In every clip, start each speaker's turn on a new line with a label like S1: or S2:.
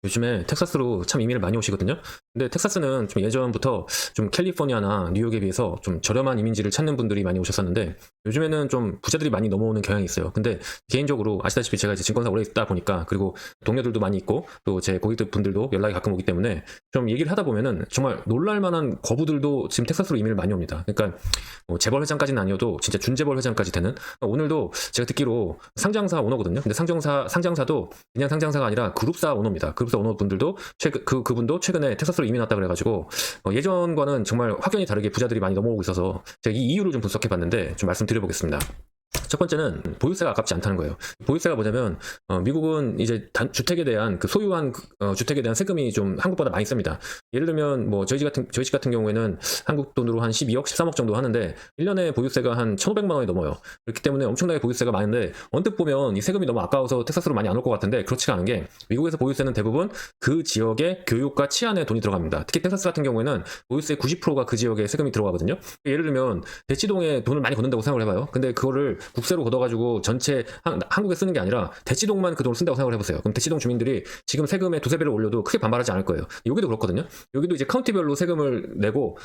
S1: 요즘에 텍사스로 참 이민을 많이 오시거든요. 근데 텍사스는 좀 예전부터 좀 캘리포니아나 뉴욕에 비해서 좀 저렴한 이민지를 찾는 분들이 많이 오셨었는데 요즘에는 좀 부자들이 많이 넘어오는 경향이 있어요. 근데 개인적으로 아시다시피 제가 이제 증권사 오래 있다 보니까 그리고 동료들도 많이 있고 또 제 고객들 분들도 연락이 가끔 오기 때문에 좀 얘기를 하다 보면은 정말 놀랄 만한 거부들도 지금 텍사스로 이민을 많이 옵니다. 그러니까 뭐 재벌 회장까지는 아니어도 진짜 준재벌 회장까지 되는. 오늘도 제가 듣기로 상장사 오너거든요. 근데 상장사도 그냥 상장사가 아니라 그룹사 오너입니다. 그룹사 오너분들도 그분도 최근에 텍사스로 이민 왔다 그래가지고 예전과는 정말 확연히 다르게 부자들이 많이 넘어오고 있어서 제가 이 이유를 좀 분석해봤는데 좀 말씀드려보겠습니다. 첫 번째는 보유세가 아깝지 않다는 거예요. 보유세가 뭐냐면 미국은 이제 주택에 대한 그 소유한 주택에 대한 세금이 좀 한국보다 많이 셉니다. 예를 들면 뭐 저희 집 같은 경우에는 한국 돈으로 한 12억, 13억 정도 하는데 1년에 보유세가 한 1,500만 원이 넘어요. 그렇기 때문에 엄청나게 보유세가 많은데 언뜻 보면 이 세금이 너무 아까워서 텍사스로 많이 안 올 것 같은데 그렇지가 않은 게 미국에서 보유세는 대부분 그 지역의 교육과 치안에 돈이 들어갑니다. 특히 텍사스 같은 경우에는 보유세의 90%가 그 지역에 세금이 들어가거든요. 예를 들면 대치동에 돈을 많이 걷는다고 생각을 해봐요. 근데 그거를 국세로 걷어가지고 전체 한국에 쓰는 게 아니라 대치동만 그 돈을 쓴다고 생각을 해보세요. 그럼 대치동 주민들이 지금 세금의 두세 배를 올려도 크게 반발하지 않을 거예요. 여기도 그렇거든요. 여기도 이제 카운티별로 세금을 내고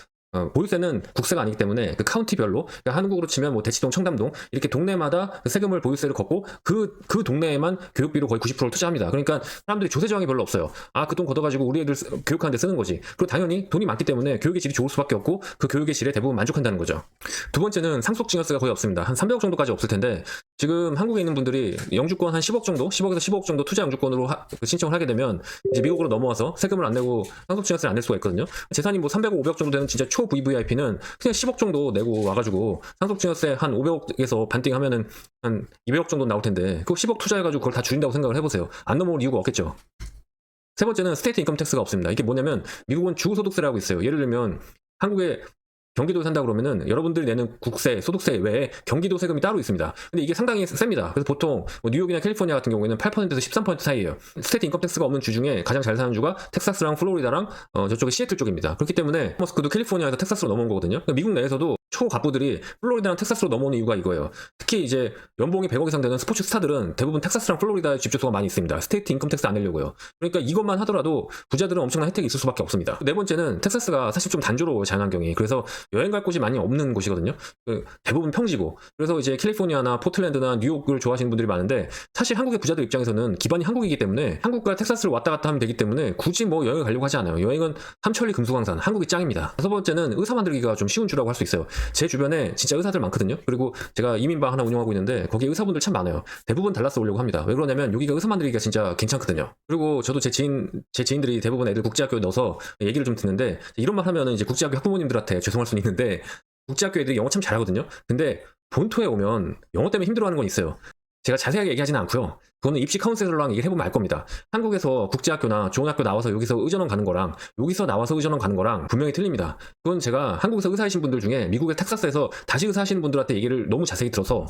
S1: 보유세는 국세가 아니기 때문에 그 카운티별로, 그러니까 한국으로 치면 뭐 대치동, 청담동 이렇게 동네마다 그 세금을 보유세를 걷고 그 동네에만 교육비로 거의 90%를 투자합니다. 그러니까 사람들이 조세 저항이 별로 없어요. 아, 그 돈 걷어가지고 우리 애들 교육하는 데 쓰는 거지. 그리고 당연히 돈이 많기 때문에 교육의 질이 좋을 수밖에 없고 그 교육의 질에 대부분 만족한다는 거죠. 두 번째는 상속증여세가 거의 없습니다. 한 300억 정도까지 없을 텐데 지금 한국에 있는 분들이 영주권 한 10억 정도, 10억에서 15억 정도 투자 영주권으로 신청을 하게 되면 이제 미국으로 넘어와서 세금을 안 내고 상속증여세를 안 낼 수가 있거든요. 재산이 뭐 300억, 500억 정도 되는 진짜 초 VVIP는 그냥 10억 정도 내고 와가지고 상속증여세 한 500억에서 반띵하면은 한 200억 정도 나올 텐데 그거 10억 투자해가지고 그걸 다 줄인다고 생각을 해보세요. 안 넘어올 이유가 없겠죠. 세 번째는 스테이트 인컴 텍스가 없습니다. 이게 뭐냐면 미국은 주소득세라고 있어요. 예를 들면 한국에 경기도에 산다 그러면은 여러분들이 내는 국세, 소득세 외에 경기도 세금이 따로 있습니다. 근데 이게 상당히 셉니다. 그래서 보통 뭐 뉴욕이나 캘리포니아 같은 경우에는 8%에서 13% 사이예요. 스테이트 인컴 텍스가 없는 주 중에 가장 잘 사는 주가 텍사스랑 플로리다랑 저쪽에 시애틀 쪽입니다. 그렇기 때문에 머스크도 캘리포니아에서 텍사스로 넘어온 거거든요. 그러니까 미국 내에서도 초갑부들이 플로리다랑 텍사스로 넘어오는 이유가 이거예요. 특히 이제 연봉이 100억 이상 되는 스포츠 스타들은 대부분 텍사스랑 플로리다에 집주소가 많이 있습니다. 스테이트 인컴 텍스 안 내려고요. 그러니까 이것만 하더라도 부자들은 엄청난 혜택이 있을 수밖에 없습니다. 네 번째는 텍사스가 사실 좀 단조로워요, 자연환경이. 그래서 여행 갈 곳이 많이 없는 곳이거든요. 대부분 평지고. 그래서 이제 캘리포니아나 포틀랜드나 뉴욕을 좋아하시는 분들이 많은데 사실 한국의 부자들 입장에서는 기반이 한국이기 때문에 한국과 텍사스를 왔다 갔다 하면 되기 때문에 굳이 뭐 여행을 가려고 하지 않아요. 여행은 삼천리 금수강산, 한국이 짱입니다. 다섯 번째는 의사 만들기가 좀 쉬운 주라고 할 수 있어요. 제 주변에 진짜 의사들 많거든요. 그리고 제가 이민방 하나 운영하고 있는데 거기에 의사분들 참 많아요. 대부분 달라스 오려고 합니다. 왜 그러냐면 여기가 의사 만들기가 진짜 괜찮거든요. 그리고 저도 제 지인들이 대부분 애들 국제학교에 넣어서 얘기를 좀 듣는데 이런 말 하면은 이제 국제학교 학부모님들한테 죄송할 수는 있는데 국제학교 애들이 영어 참 잘하거든요. 근데 본토에 오면 영어 때문에 힘들어하는 건 있어요. 제가 자세하게 얘기하지는 않고요. 그거는 입시 카운셀러랑 얘기를 해보면 알 겁니다. 한국에서 국제학교나 좋은 학교 나와서 여기서 의전원 가는 거랑 여기서 나와서 의전원 가는 거랑 분명히 틀립니다. 그건 제가 한국에서 의사이신 분들 중에 미국의 텍사스에서 다시 의사하시는 분들한테 얘기를 너무 자세히 들어서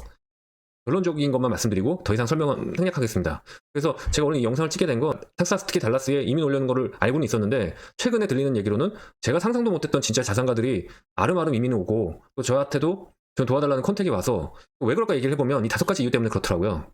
S1: 결론적인 것만 말씀드리고 더 이상 설명은 생략하겠습니다. 그래서 제가 오늘 이 영상을 찍게 된 건 텍사스 특히 달라스에 이민 오려는 거를 알고는 있었는데 최근에 들리는 얘기로는 제가 상상도 못했던 진짜 자산가들이 아름아름 이민을 오고 또 저한테도 좀 도와달라는 컨택이 와서 왜 그럴까 얘기를 해보면 이 5가지 이유 때문에 그렇더라고요.